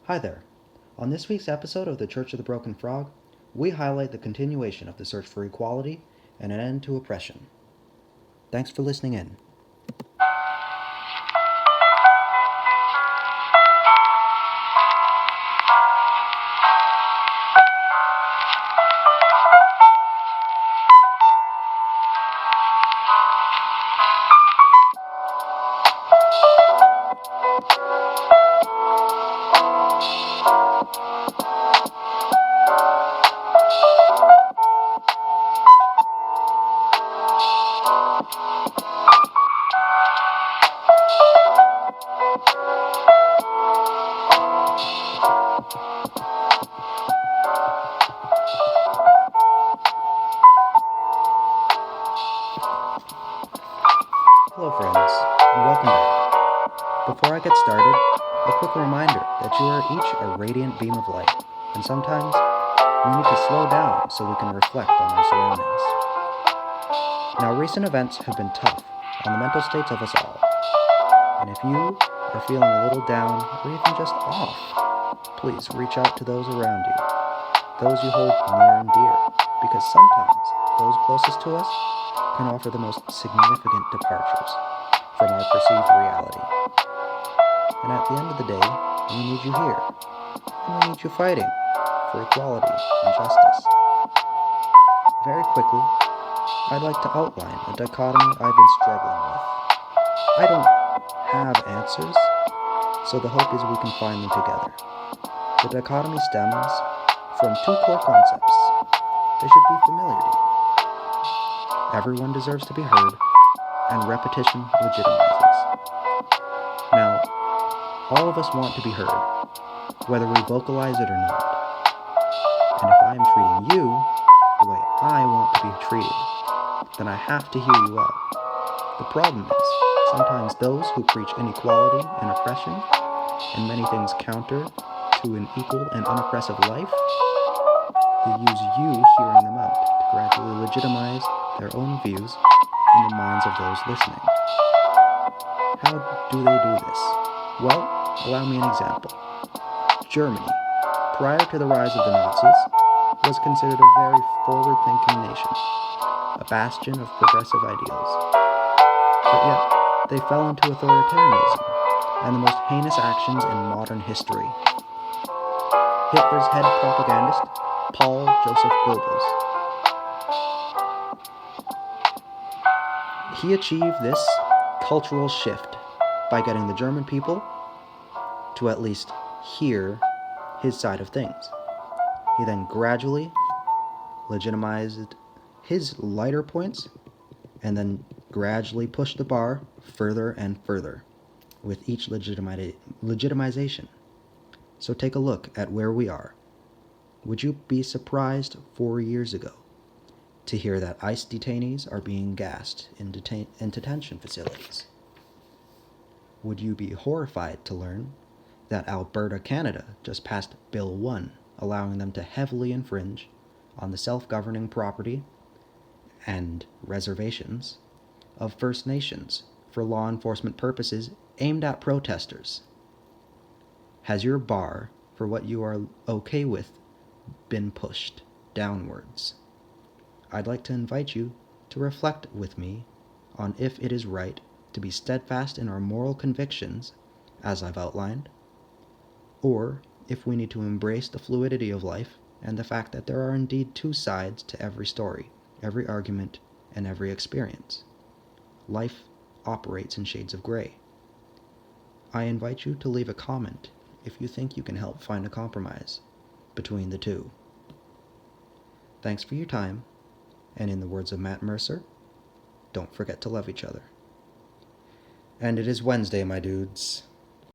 Hi there. On this week's episode of the Church of the Broken Frog, we highlight the continuation of the search for equality and an end to oppression. Thanks for listening in. Hello friends, and welcome back. Before I get started, a quick reminder that you are each a radiant beam of light, and sometimes we need to slow down so we can reflect on our surroundings. Now, recent events have been tough on the mental states of us all, and if you are feeling a little down or even just off, please reach out to those around you, those you hold near and dear, because sometimes those closest to us can offer the most significant departures from our perceived reality. And at the end of the day, we need you here, and we need you fighting for equality and justice. Very quickly, I'd like to outline a dichotomy I've been struggling with. I don't have answers, so the hope is we can find them together. The dichotomy stems from two core concepts. They should be familiar to you. Everyone deserves to be heard, and repetition legitimizes. Now, all of us want to be heard, whether we vocalize it or not. And if I am treating you the way I want to be treated, then I have to hear you out. The problem is, sometimes those who preach inequality and oppression, and many things counter to an equal and unoppressive life, they use you hearing them out to gradually legitimize their own views in the minds of those listening. How do they do this? Well, allow me an example. Germany, prior to the rise of the Nazis, was considered a very forward-thinking nation, a bastion of progressive ideals. But yet, they fell into authoritarianism and the most heinous actions in modern history. Hitler's head propagandist, Paul Joseph Goebbels. He achieved this cultural shift by getting the German people to at least hear his side of things. He then gradually legitimized his lighter points and then gradually pushed the bar further and further with each legitimization. So take a look at where we are. Would you be surprised 4 years ago to hear that ICE detainees are being gassed in detention facilities? Would you be horrified to learn that Alberta, Canada just passed Bill 1, allowing them to heavily infringe on the self-governing property and reservations of First Nations for law enforcement purposes aimed at protesters? Has your bar for what you are okay with been pushed downwards? I'd like to invite you to reflect with me on if it is right to be steadfast in our moral convictions, as I've outlined, or if we need to embrace the fluidity of life and the fact that there are indeed two sides to every story, every argument, and every experience. Life operates in shades of gray. I invite you to leave a comment if you think you can help find a compromise between the two. Thanks for your time, and in the words of Matt Mercer, don't forget to love each other. And it is Wednesday, my dudes.